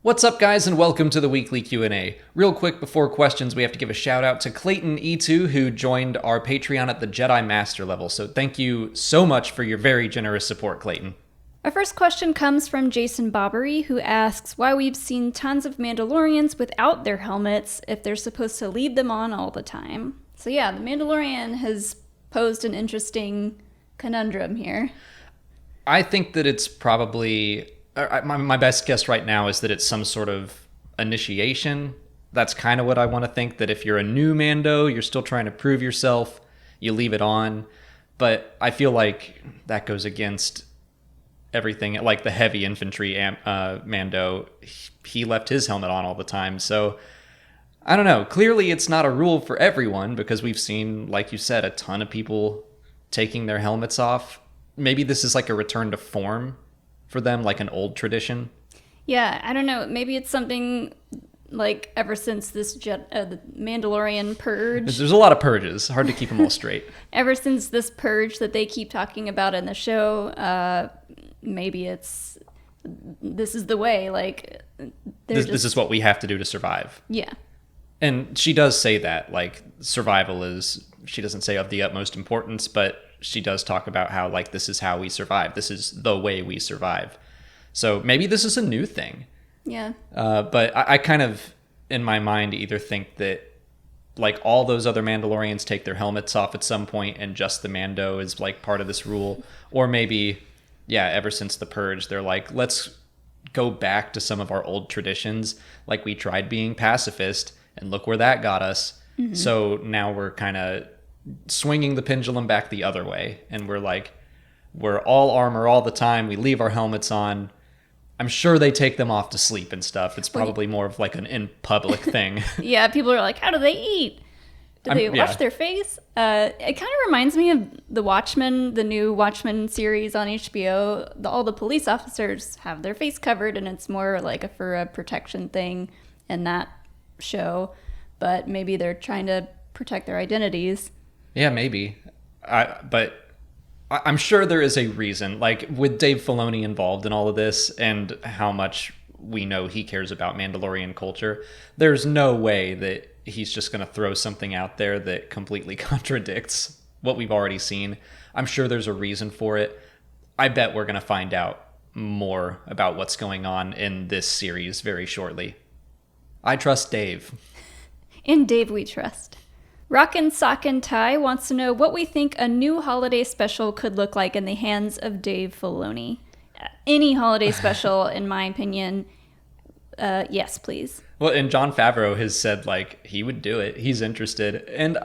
What's up, guys, and welcome to the weekly Q&A. Real quick before questions, we have to give a shout out to Clayton E2, who joined our Patreon at the Jedi Master level. So thank you so much for your very generous support, Clayton. Our first question comes from Jason Bobbery, who asks why we've seen tons of Mandalorians without their helmets if they're supposed to leave them on all the time. So yeah, the Mandalorian has posed an interesting conundrum here. I think that it's probably... My best guess right now is that it's some sort of initiation. That's kind of what I want to think, that if you're a new Mando, you're still trying to prove yourself, you leave it on. But I feel like that goes against everything. Like the heavy infantry Mando, he left his helmet on all the time. So I don't know. Clearly it's not a rule for everyone, because we've seen, like you said, a ton of people taking their helmets off. Maybe this is like a return to form for them, like an old tradition. Yeah, I don't know. Maybe it's something like ever since this the Mandalorian Purge. There's a lot of purges. Hard to keep them all straight. Ever since this Purge that they keep talking about in the show, maybe this is the way. Like this is what we have to do to survive. Yeah. And she does say that, like, survival is, she doesn't say of the utmost importance, but she does talk about how, like, this is how we survive. This is the way we survive. So maybe this is a new thing. Yeah. But I kind of, in my mind, either think that, like, all those other Mandalorians take their helmets off at some point and just the Mando is, like, part of this rule. Or maybe, yeah, ever since the Purge, they're like, let's go back to some of our old traditions. Like, we tried being pacifist, and look where that got us. Mm-hmm. So now we're kind of swinging the pendulum back the other way, and we're all armor all the time. We leave our helmets on. I'm sure they take them off to sleep and stuff. It's probably more of like an in public thing. Yeah, people are like, how do they eat? Do they wash their face? It kind of reminds me of The Watchmen, the new Watchmen series on HBO. All the police officers have their face covered, and it's more like for a protection thing in that show. But maybe they're trying to protect their identities. Yeah, maybe. But I'm sure there is a reason, like with Dave Filoni involved in all of this and how much we know he cares about Mandalorian culture. There's no way that he's just going to throw something out there that completely contradicts what we've already seen. I'm sure there's a reason for it. I bet we're going to find out more about what's going on in this series very shortly. I trust Dave. In Dave we trust. Rockin' Sockin' Ty wants to know what we think a new holiday special could look like in the hands of Dave Filoni. Any holiday special, in my opinion, yes, please. Well, and Jon Favreau has said, like, he would do it. He's interested. And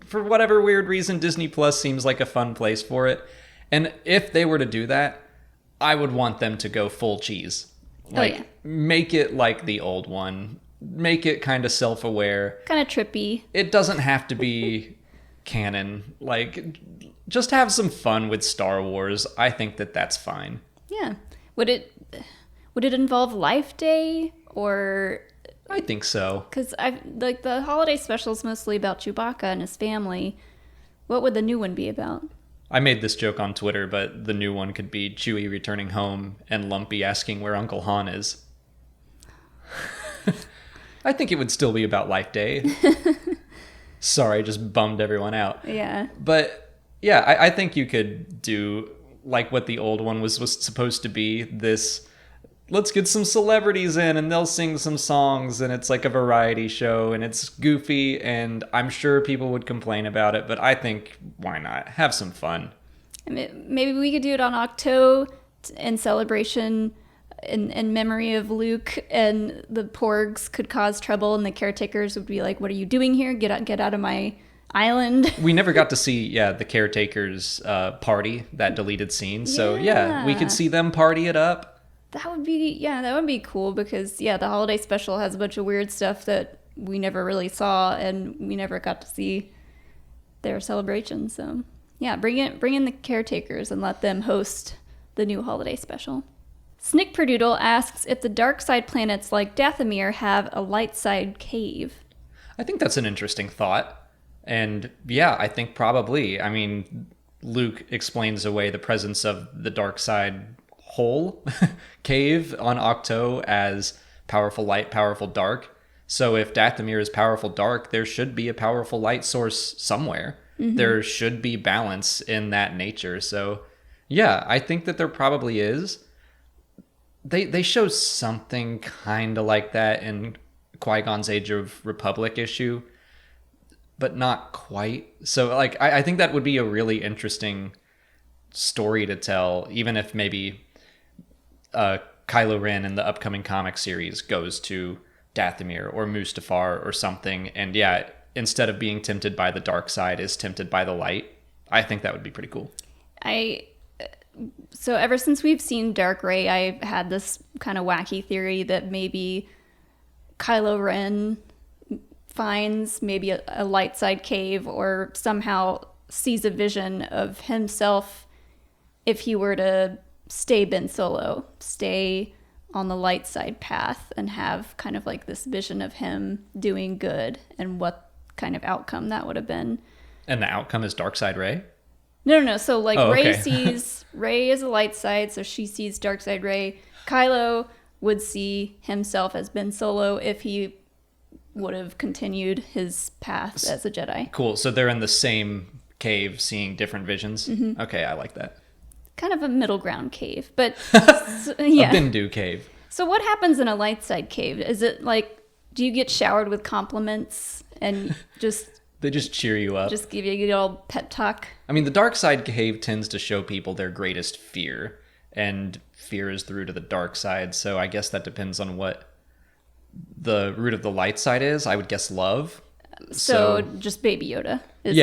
for whatever weird reason, Disney Plus seems like a fun place for it. And if they were to do that, I would want them to go full cheese. Like, make it like the old one. Make it kind of self-aware. Kind of trippy. It doesn't have to be canon. Like, just have some fun with Star Wars. I think that that's fine. Yeah. Would it involve Life Day or... I think so. Because the holiday special is mostly about Chewbacca and his family. What would the new one be about? I made this joke on Twitter, but the new one could be Chewie returning home and Lumpy asking where Uncle Han is. I think it would still be about Life Day. Sorry, just bummed everyone out. Yeah. But yeah, I think you could do like what the old one was supposed to be. This, let's get some celebrities in and they'll sing some songs and it's like a variety show and it's goofy and I'm sure people would complain about it, but I think why not? Have some fun. Maybe we could do it on Octo in celebration in memory of Luke, and the Porgs could cause trouble and the caretakers would be like, what are you doing here? Get out of my island. We never got to see the caretakers party, that deleted scene. So yeah, we could see them party it up. That would be cool, because the holiday special has a bunch of weird stuff that we never really saw and we never got to see their celebration. So yeah, bring in the caretakers and let them host the new holiday special. Snickperdoodle asks if the Darkside planets like Dathomir have a Lightside Cave. I think that's an interesting thought. And yeah, I think probably. I mean, Luke explains away the presence of the Darkside hole cave on Octo as powerful light, powerful dark. So if Dathomir is powerful dark, there should be a powerful light source somewhere. There should be balance in that nature. So yeah, I think that there probably is. They show something kind of like that in Qui-Gon's Age of Republic issue, but not quite. So like I think that would be a really interesting story to tell, even if maybe Kylo Ren in the upcoming comic series goes to Dathomir or Mustafar or something, and yeah, instead of being tempted by the dark side, is tempted by the light. I think that would be pretty cool. So ever since we've seen Dark Rey, I had this kind of wacky theory that maybe Kylo Ren finds maybe a light side cave, or somehow sees a vision of himself if he were to stay Ben Solo, stay on the light side path, and have kind of like this vision of him doing good and what kind of outcome that would have been. And the outcome is Darkside Rey? No. So like Rey okay. sees Rey as a light side, so she sees Darkside Rey. Kylo would see himself as Ben Solo if he would have continued his path as a Jedi. Cool. So they're in the same cave seeing different visions? Okay, I like that. Kind of a middle ground cave, but yeah. A Bendu cave. So what happens in a light side cave? Is it like, do you get showered with compliments and They just cheer you up. just give you a good old pep talk? I mean, the Darkside Cave tends to show people their greatest fear, and fear is the root of the dark side, so I guess that depends on what the root of the light side is. I would guess love. So just Baby Yoda is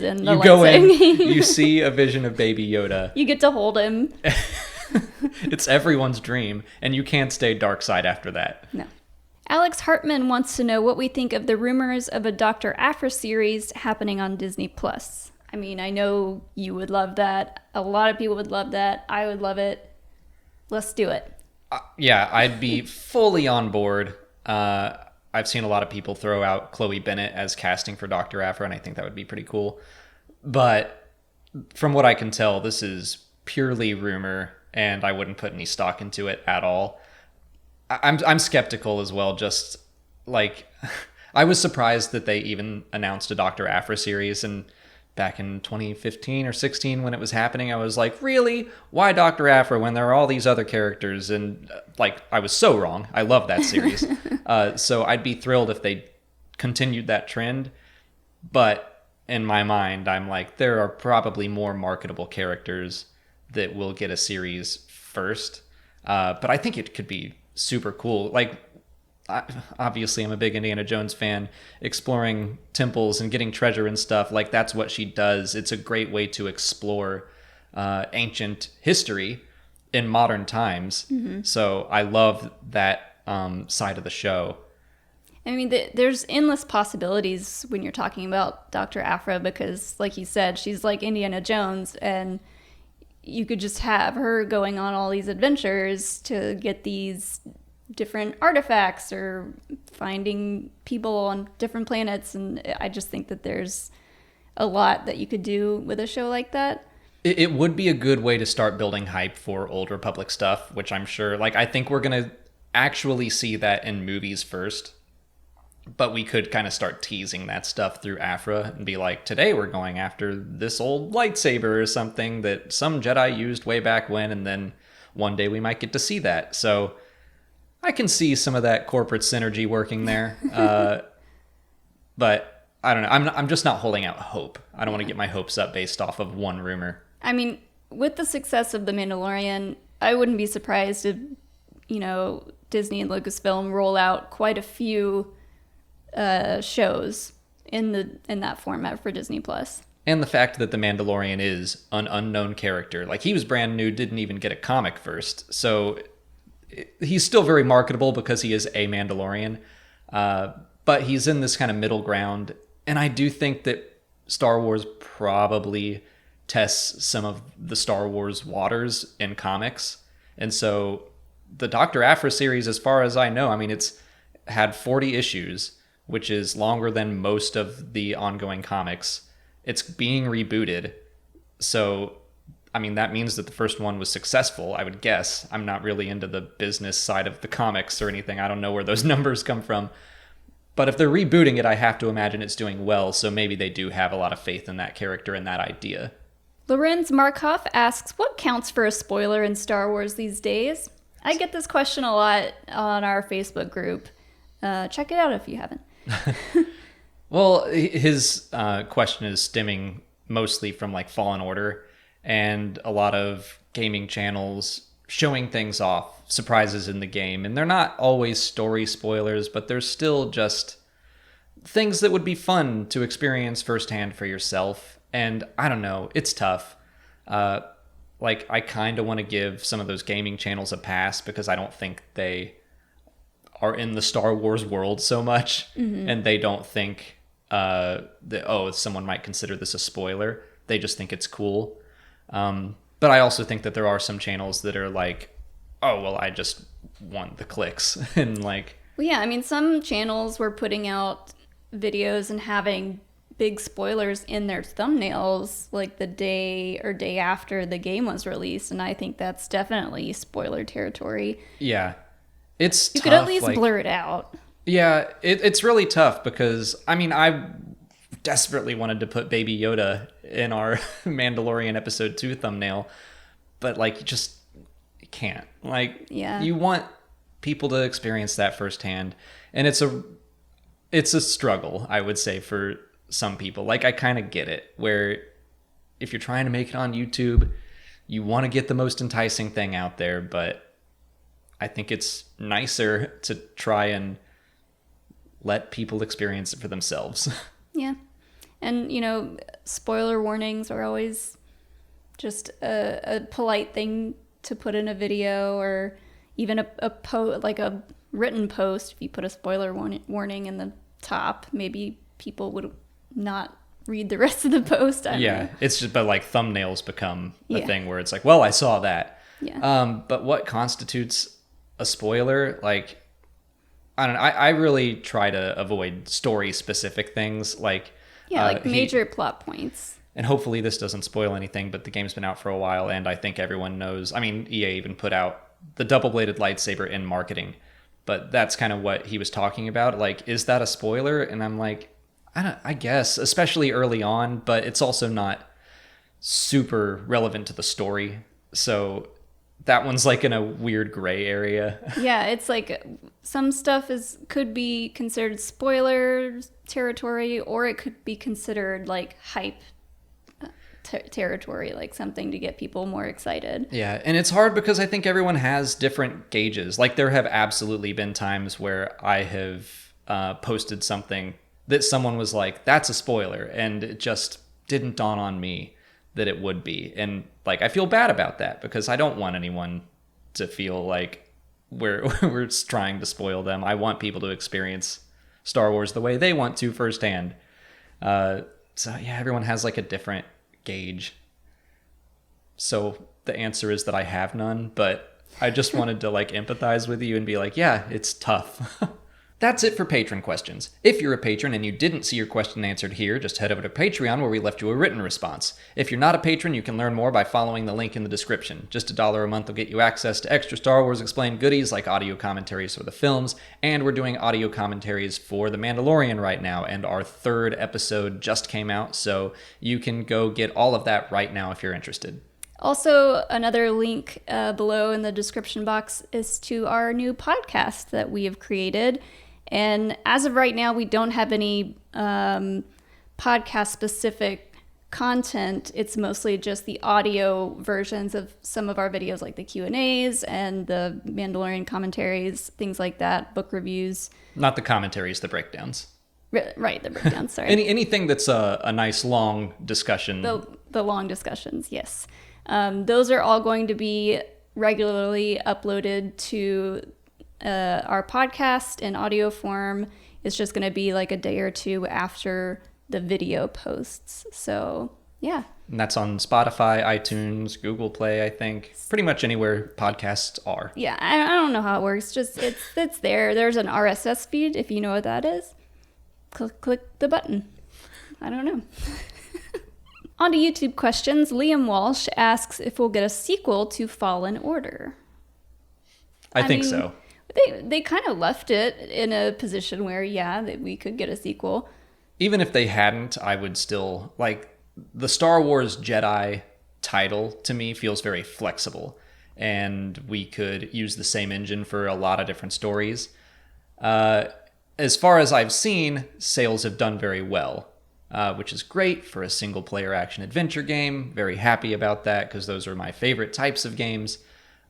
in the you light go side. in, you see a vision of Baby Yoda. You get to hold him. It's everyone's dream, and you can't stay dark side after that. No. Alex Hartman wants to know what we think of the rumors of a Dr. Aphra series happening on Disney+. I mean, I know you would love that. A lot of people would love that. I would love it. Let's do it. Yeah, I'd be fully on board. I've seen a lot of people throw out Chloe Bennett as casting for Dr. Aphra, and I think that would be pretty cool. But from what I can tell, this is purely rumor, and I wouldn't put any stock into it at all. I'm skeptical as well. Just like I was surprised that they even announced a Dr. Aphra series, and back in 2015 or 16 when it was happening, I was like, really? Why Dr. Aphra when there are all these other characters? And like, I was so wrong. I love that series. So I'd be thrilled if they continued that trend. But in my mind, I'm like, there are probably more marketable characters that will get a series first. But I think it could be super cool. Like, obviously I'm a big Indiana Jones fan. Exploring temples and getting treasure and stuff, like that's what she does. It's a great way to explore ancient history in modern times. So I love that side of the show. I mean, there's endless possibilities when you're talking about Dr. Aphra, because like you said, she's like Indiana Jones, and you could just have her going on all these adventures to get these different artifacts or finding people on different planets. And I just think that there's a lot that you could do with a show like that. It would be a good way to start building hype for Old Republic stuff, which I'm sure, like, I think we're going to actually see that in movies first. But we could kind of start teasing that stuff through Aphra and be like, today we're going after this old lightsaber or something that some Jedi used way back when, and then one day we might get to see that. So I can see some of that corporate synergy working there. But I don't know. I'm just not holding out hope. I don't want to get my hopes up based off of one rumor. I mean, with the success of The Mandalorian, I wouldn't be surprised if, Disney and Lucasfilm roll out quite a few shows in that format for Disney Plus. And the fact that the Mandalorian is an unknown character, like he was brand new, didn't even get a comic first, so he's still very marketable because he is a Mandalorian, but he's in this kind of middle ground. And I do think that Star Wars probably tests some of the Star Wars waters in comics, and so the Dr. Aphra series, as far as I know, I mean, it's had 40 issues, which is longer than most of the ongoing comics. It's being rebooted. So I mean, that means that the first one was successful, I would guess. I'm not really into the business side of the comics or anything. I don't know where those numbers come from. But if they're rebooting it, I have to imagine it's doing well, so maybe they do have a lot of faith in that character and that idea. Lorenz Markov asks, what counts for a spoiler in Star Wars these days? I get this question a lot on our Facebook group. Check it out if you haven't. Well, his question is stemming mostly from like Fallen Order and a lot of gaming channels showing things off, surprises in the game. And they're not always story spoilers, but they're still just things that would be fun to experience firsthand for yourself. And I don't know, it's tough. Like, I kind of want to give some of those gaming channels a pass because I don't think they are in the Star Wars world so much. Mm-hmm. And they don't think that, someone might consider this a spoiler. They just think it's cool. But I also think that there are some channels that are like, oh, well, I just want the clicks. And like... Well, yeah, I mean, some channels were putting out videos and having big spoilers in their thumbnails like the day or day after the game was released. And I think that's definitely spoiler territory. Yeah. It's You tough. could at least blur it out. Yeah, it's really tough because, I mean, I desperately wanted to put Baby Yoda in our Mandalorian episode 2 thumbnail, but like you can't. Like, yeah. You want people to experience that firsthand, and it's a struggle, I would say, for some people. Like, I kind of get it, where if you're trying to make it on YouTube, you want to get the most enticing thing out there, but I think it's nicer to try and let people experience it for themselves. Yeah. And, you know, spoiler warnings are always just a polite thing to put in a video, or even like a written post. If you put a spoiler warning in the top, maybe people would not read the rest of the post. I don't know. It's just, but like thumbnails become a thing where it's like, well, I saw that. Yeah. But what constitutes a spoiler? Like, I don't know. I really try to avoid story specific things like major plot points. And hopefully this doesn't spoil anything, but the game's been out for a while, and I think everyone knows. I mean, EA even put out the double-bladed lightsaber in marketing, but that's kind of what he was talking about. Like, is that a spoiler? And I'm like, I guess, especially early on, but it's also not super relevant to the story. So that one's like in a weird gray area. Yeah, it's like some stuff could be considered spoiler territory, or it could be considered like hype territory, like something to get people more excited. Yeah, and it's hard because I think everyone has different gauges. Like, there have absolutely been times where I have posted something that someone was like, that's a spoiler, and it just didn't dawn on me that it would be. And like, I feel bad about that because I don't want anyone to feel like we're trying to spoil them. I want people to experience Star Wars the way they want to firsthand. So yeah, everyone has like a different gauge. So the answer is that I have none, but I just wanted to like empathize with you and be like, yeah, it's tough. That's it for patron questions. If you're a patron and you didn't see your question answered here, just head over to Patreon where we left you a written response. If you're not a patron, you can learn more by following the link in the description. Just $1 a month will get you access to extra Star Wars Explained goodies like audio commentaries for the films, and we're doing audio commentaries for The Mandalorian right now, and our 3rd episode just came out, so you can go get all of that right now if you're interested. Also, another link below in the description box is to our new podcast that we have created. And as of right now, we don't have any podcast-specific content. It's mostly just the audio versions of some of our videos, like the Q&As and the Mandalorian commentaries, things like that, book reviews. Not the commentaries, the breakdowns. Right, the breakdowns, sorry. Anything that's a nice long discussion. The long discussions, yes. Those are all going to be regularly uploaded to our podcast in audio form. It's just going to be like a day or two after the video posts. So, yeah. And that's on Spotify, iTunes, Google Play, I think. Pretty much anywhere podcasts are. Yeah, I don't know how it works. Just it's there. There's an RSS feed, if you know what that is. Click the button. I don't know. On to YouTube questions. Liam Walsh asks if we'll get a sequel to Fallen Order. I think so. They kind of left it in a position where, that we could get a sequel. Even if they hadn't, I would still, like, the Star Wars Jedi title to me feels very flexible, and we could use the same engine for a lot of different stories. As far as I've seen, sales have done very well, which is great for a single-player action-adventure game. Very happy about that, because those are my favorite types of games.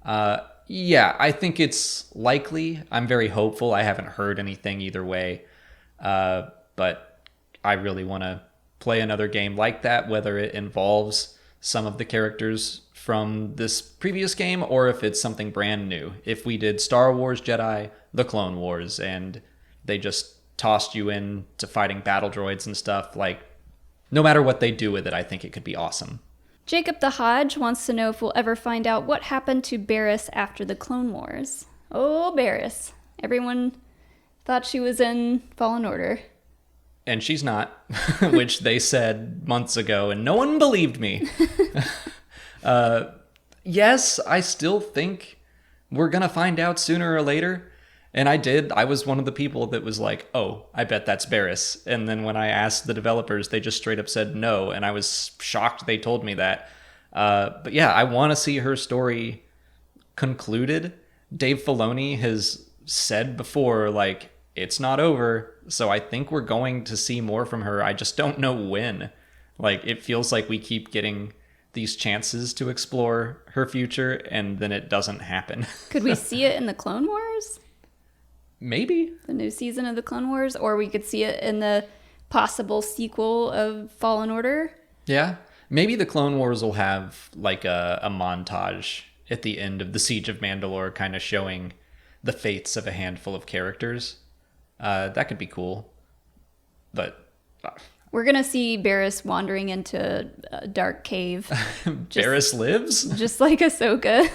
I think it's likely. I'm very hopeful. I haven't heard anything either way, but I really want to play another game like that, whether it involves some of the characters from this previous game or if it's something brand new. If we did Star Wars Jedi, The Clone Wars, and they just tossed you into fighting battle droids and stuff, like, no matter what they do with it, I think it could be awesome. Jacob the Hodge wants to know if we'll ever find out what happened to Barriss after the Clone Wars. Oh, Barriss. Everyone thought she was in Fallen Order. And she's not, which they said months ago, and no one believed me. Yes, I still think we're going to find out sooner or later. And I did. I was one of the people that was like, oh, I bet that's Barriss. And then when I asked the developers, they just straight up said no. And I was shocked they told me that. But yeah, I want to see her story concluded. Dave Filoni has said before, like, it's not over. So I think we're going to see more from her. I just don't know when. Like, it feels like we keep getting these chances to explore her future, and then it doesn't happen. Could we see it in the Clone Wars? Maybe. The new season of the Clone Wars? Or we could see it in the possible sequel of Fallen Order? Yeah. Maybe the Clone Wars will have, like, a montage at the end of the Siege of Mandalore, kind of showing the fates of a handful of characters. That could be cool. But we're going to see Barriss wandering into a dark cave. Barriss lives? Just like Ahsoka.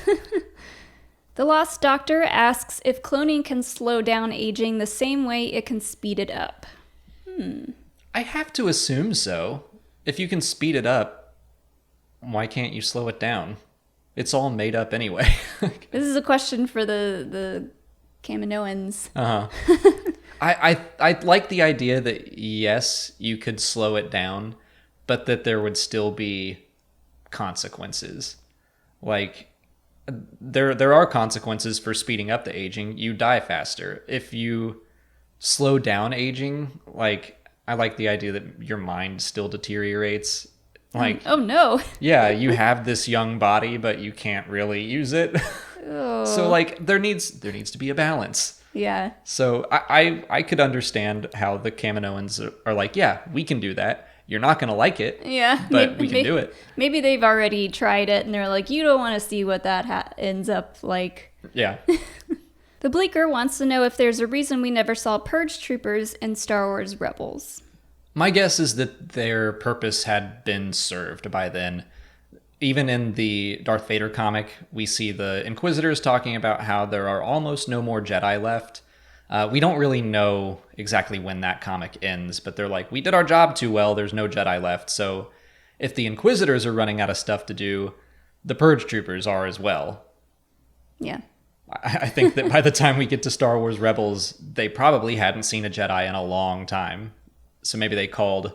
The Lost Doctor asks if cloning can slow down aging the same way it can speed it up. I have to assume so. If you can speed it up, why can't you slow it down? It's all made up anyway. This is a question for the Kaminoans. I like the idea that, yes, you could slow it down, but that there would still be consequences. Like, there are consequences for speeding up the aging. You die faster. If you slow down aging, like, I like the idea that your mind still deteriorates. Like, oh no. Yeah, you have this young body, but you can't really use it. Oh. So, like, there needs to be a balance. Yeah. So I could understand how the Kaminoans are like, yeah, we can do that. You're not going to like it. Yeah. But we can do it. Maybe they've already tried it and they're like, you don't want to see what that ends up like. Yeah. The Bleaker wants to know if there's a reason we never saw Purge troopers in Star Wars Rebels. My guess is that their purpose had been served by then. Even in the Darth Vader comic, we see the Inquisitors talking about how there are almost no more Jedi left. We don't really know exactly when that comic ends, but they're like, we did our job too well, there's no Jedi left. So if the Inquisitors are running out of stuff to do, the Purge troopers are as well. Yeah. I think that by the time we get to Star Wars Rebels, they probably hadn't seen a Jedi in a long time. So maybe they called,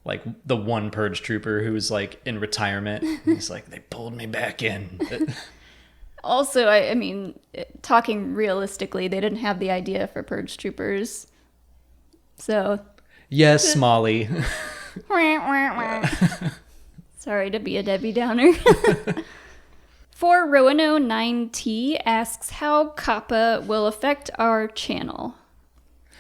like, the one Purge trooper who was, like, in retirement. He's like, they pulled me back in. Also, I mean, talking realistically, they didn't have the idea for Purge troopers. So. Yes, Molly. Sorry to be a Debbie Downer. For Roano9T asks how CAPA will affect our channel.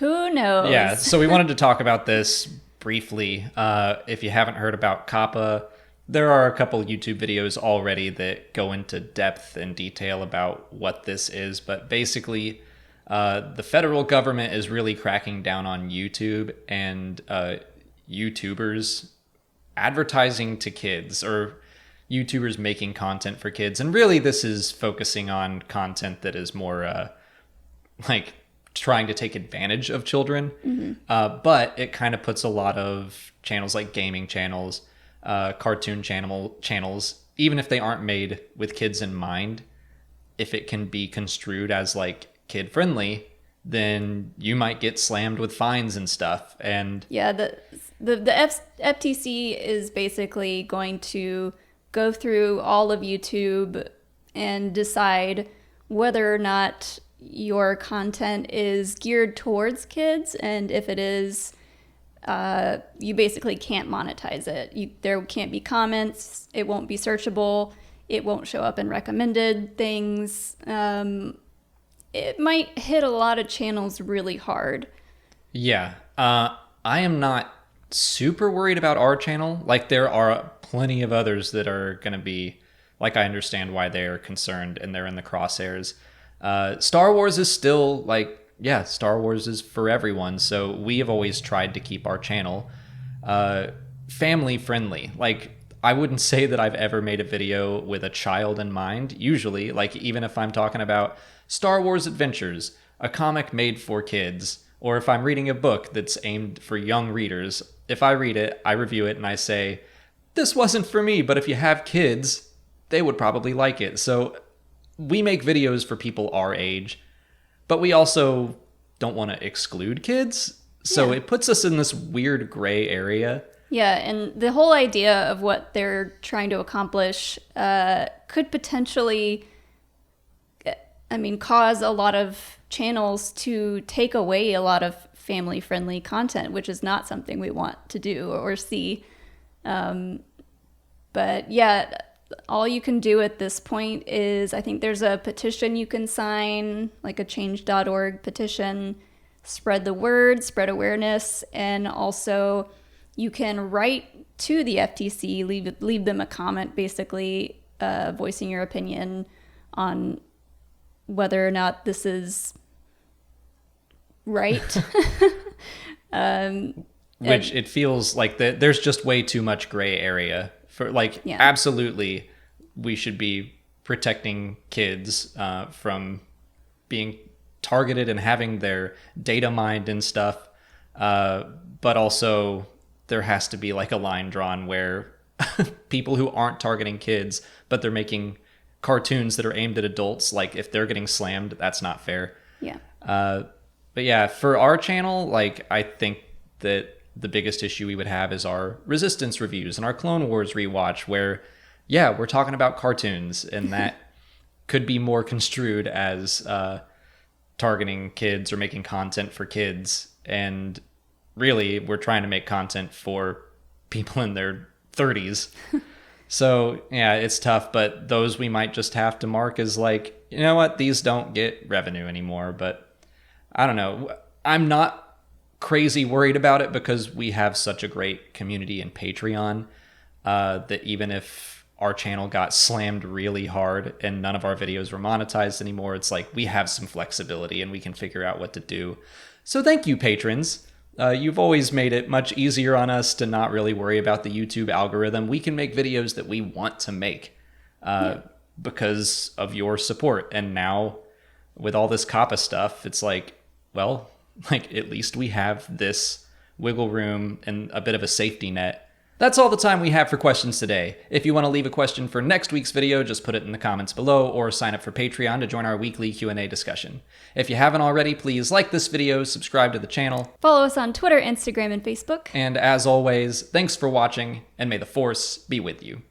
Who knows? Yeah, so we wanted to talk about this briefly. If you haven't heard about CAPA, there are a couple YouTube videos already that go into depth and detail about what this is. But basically, the federal government is really cracking down on YouTube and YouTubers advertising to kids, or YouTubers making content for kids. And really, this is focusing on content that is more like trying to take advantage of children. Mm-hmm. But it kind of puts a lot of channels, like gaming channels, cartoon channels, even if they aren't made with kids in mind, if it can be construed as like kid friendly, then you might get slammed with fines and stuff. And yeah, the FTC is basically going to go through all of YouTube and decide whether or not your content is geared towards kids, and if it is, you basically can't monetize it. There can't be comments. It won't be searchable. It won't show up in recommended things. It might hit a lot of channels really hard. Yeah, I am not super worried about our channel. Like, there are plenty of others that are going to be, like, I understand why they are concerned and they're in the crosshairs. Star Wars is still, like, yeah, Star Wars is for everyone. So we have always tried to keep our channel family friendly. Like, I wouldn't say that I've ever made a video with a child in mind. Usually, like, even if I'm talking about Star Wars Adventures, a comic made for kids, or if I'm reading a book that's aimed for young readers, if I read it, I review it, and I say, this wasn't for me, but if you have kids, they would probably like it. So we make videos for people our age, but we also don't want to exclude kids. So it puts us in this weird gray area. Yeah, and the whole idea of what they're trying to accomplish could potentially, cause a lot of channels to take away a lot of family-friendly content, which is not something we want to do or see. But yeah, all you can do at this point is, I think there's a petition you can sign, like a change.org petition, spread the word, spread awareness, and also you can write to the FTC, leave them a comment, basically voicing your opinion on whether or not this is right. Which it feels like there's just way too much gray area for, like, absolutely we should be protecting kids from being targeted and having their data mined and stuff. But also there has to be like a line drawn where people who aren't targeting kids, but they're making cartoons that are aimed at adults, like, if they're getting slammed, that's not fair. Yeah. But yeah, for our channel, like, I think that the biggest issue we would have is our Resistance reviews and our Clone Wars rewatch, where, yeah, we're talking about cartoons, and that could be more construed as targeting kids or making content for kids. And really, we're trying to make content for people in their 30s. So, yeah, it's tough, but those we might just have to mark as, like, you know what, these don't get revenue anymore. But I don't know. I'm not crazy worried about it because we have such a great community in Patreon that even if our channel got slammed really hard and none of our videos were monetized anymore, it's like we have some flexibility and we can figure out what to do. So thank you, patrons. You've always made it much easier on us to not really worry about the YouTube algorithm. We can make videos that we want to make because of your support. And now with all this CAPA stuff, it's like, well, like, at least we have this wiggle room and a bit of a safety net. That's all the time we have for questions today. If you want to leave a question for next week's video, just put it in the comments below or sign up for Patreon to join our weekly Q&A discussion. If you haven't already, please like this video, subscribe to the channel. Follow us on Twitter, Instagram, and Facebook. And as always, thanks for watching, and may the Force be with you.